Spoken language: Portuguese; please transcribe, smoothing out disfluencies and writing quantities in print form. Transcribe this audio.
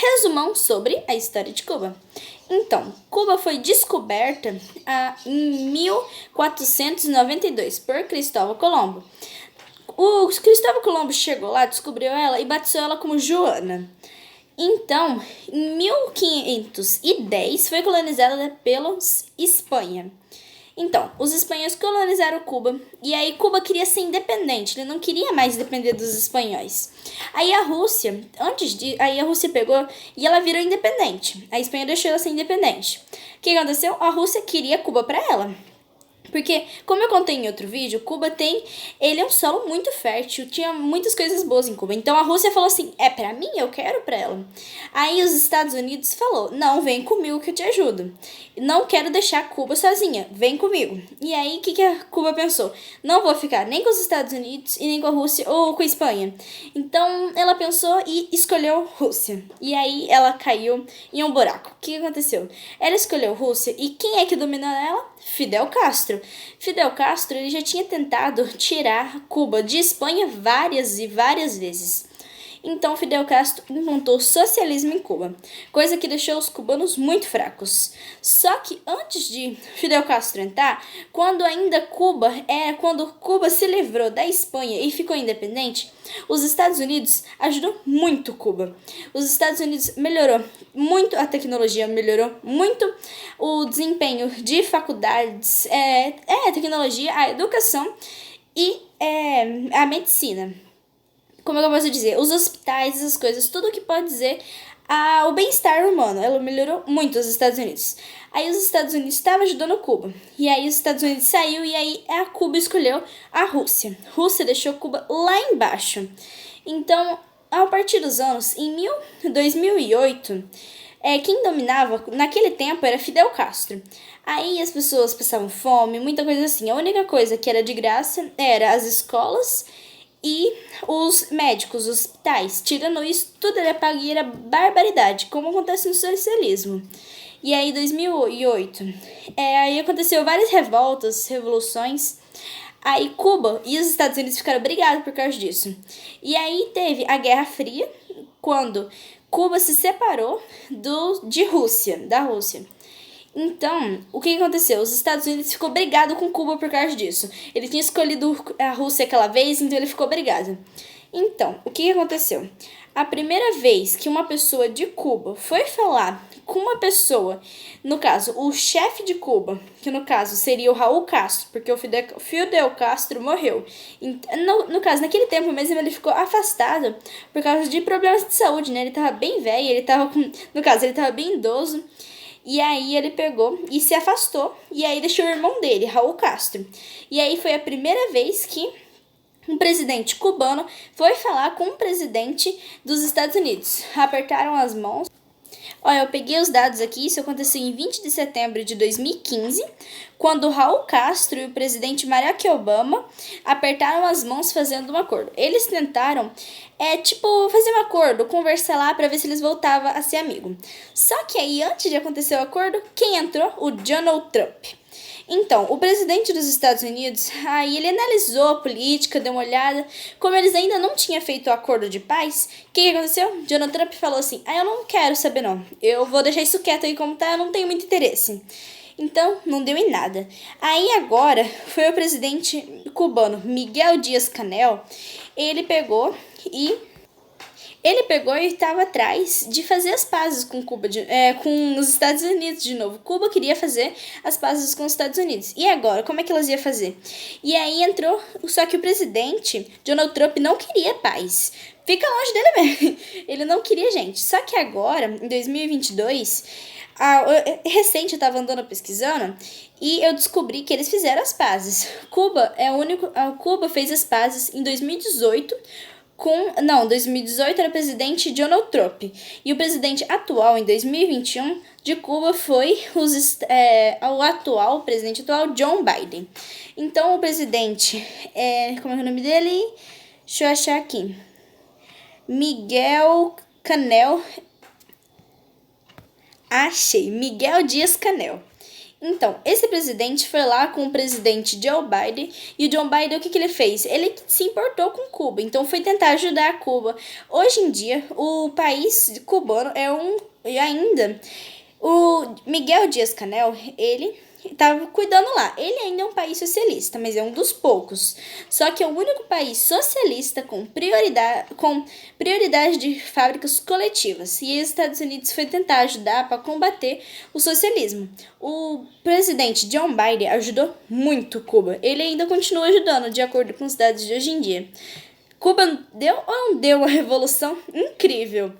Resumão sobre a história de Cuba. Então, Cuba foi descoberta em 1492 por Cristóvão Colombo. O Cristóvão Colombo chegou lá, descobriu ela e batizou ela como Joana. Então, em 1510 foi colonizada pelos Espanha. Então, os espanhóis colonizaram Cuba e aí Cuba queria ser independente, ele não queria mais depender dos espanhóis. Aí a Rússia, aí a Rússia pegou e ela virou independente. A Espanha deixou ela ser independente. O que aconteceu? A Rússia queria Cuba para ela. Porque, como eu contei em outro vídeo, ele é um solo muito fértil, tinha muitas coisas boas em Cuba. Então a Rússia falou assim, é pra mim, eu quero pra ela. Aí os Estados Unidos falou, não, vem comigo que eu te ajudo. Não quero deixar Cuba sozinha, vem comigo. E aí, o que a Cuba pensou? Não vou ficar nem com os Estados Unidos e nem com a Rússia ou com a Espanha. Então ela pensou e escolheu Rússia. E aí ela caiu em um buraco. O que aconteceu? Ela escolheu Rússia e quem é que dominou ela? Fidel Castro. Fidel Castro ele já tinha tentado tirar Cuba de Espanha várias e várias vezes. Então Fidel Castro implantou socialismo em Cuba, coisa que deixou os cubanos muito fracos. Só que antes de Fidel Castro entrar, quando Cuba se livrou da Espanha e ficou independente, os Estados Unidos ajudou muito Cuba. Os Estados Unidos melhorou muito a tecnologia, melhorou muito o desempenho de faculdades, a tecnologia, a educação e a medicina. Como é que eu posso dizer? Os hospitais, essas coisas, tudo que pode dizer o bem-estar humano. Ela melhorou muito os Estados Unidos. Aí os Estados Unidos estavam ajudando Cuba. E aí os Estados Unidos saiu e aí a Cuba escolheu a Rússia. Rússia deixou Cuba lá embaixo. Então, a partir dos anos, em 2008, quem dominava naquele tempo era Fidel Castro. Aí as pessoas passavam fome, muita coisa assim. A única coisa que era de graça era as escolas e os médicos, os hospitais. Tirando isso, tudo era pago e era barbaridade, como acontece no socialismo. E aí, em 2008, aí aconteceu várias revoltas, revoluções. Aí Cuba e os Estados Unidos ficaram brigados por causa disso. E aí teve a Guerra Fria, quando Cuba se separou da Rússia. Então, o que aconteceu? Os Estados Unidos ficou brigado com Cuba por causa disso. Ele tinha escolhido a Rússia aquela vez, então ele ficou brigado. Então, o que aconteceu? A primeira vez que uma pessoa de Cuba foi falar com uma pessoa, no caso, o chefe de Cuba, que no caso seria o Raul Castro, porque o Fidel Castro morreu. No caso, naquele tempo mesmo, ele ficou afastado por causa de problemas de saúde, né? Ele tava bem velho, ele tava bem idoso. E aí ele pegou e se afastou. E aí deixou o irmão dele, Raul Castro. E aí foi a primeira vez que um presidente cubano foi falar com um presidente dos Estados Unidos. Apertaram as mãos. Olha, eu peguei os dados aqui, isso aconteceu em 20 de setembro de 2015, quando Raul Castro e o presidente Barack Obama apertaram as mãos fazendo um acordo. Eles tentaram, fazer um acordo, conversar lá para ver se eles voltavam a ser amigos. Só que aí, antes de acontecer o acordo, quem entrou? O Donald Trump. Então, o presidente dos Estados Unidos, aí ele analisou a política, deu uma olhada. Como eles ainda não tinham feito o acordo de paz, o que aconteceu? Donald Trump falou assim, eu não quero saber não, eu vou deixar isso quieto aí como tá, eu não tenho muito interesse. Então, não deu em nada. Aí agora, foi o presidente cubano, Miguel Díaz-Canel, ele pegou e estava atrás de fazer as pazes com Cuba, com os Estados Unidos de novo. Cuba queria fazer as pazes com os Estados Unidos. E agora, como é que elas iam fazer? E aí entrou, só que o presidente, Donald Trump, não queria paz. Fica longe dele mesmo. Ele não queria gente. Só que agora, em 2022, recente eu estava andando pesquisando e eu descobri que eles fizeram as pazes. Cuba fez as pazes em 2018 2018 era o presidente Donald Trump. E o presidente atual, em 2021, de Cuba foi o presidente atual, John Biden. Então, o presidente, como é o nome dele? Deixa eu achar aqui. Miguel Díaz-Canel. Então, esse presidente foi lá com o presidente Joe Biden, e o Joe Biden, o que ele fez? Ele se importou com Cuba, então foi tentar ajudar Cuba. Hoje em dia, o país cubano e ainda, o Miguel Dias-Canel, ele estava cuidando lá. Ele ainda é um país socialista, mas é um dos poucos. Só que é o único país socialista com prioridade de fábricas coletivas. E os Estados Unidos foi tentar ajudar para combater o socialismo. O presidente John Biden ajudou muito Cuba. Ele ainda continua ajudando, de acordo com os dados de hoje em dia. Cuba deu ou não deu uma revolução incrível?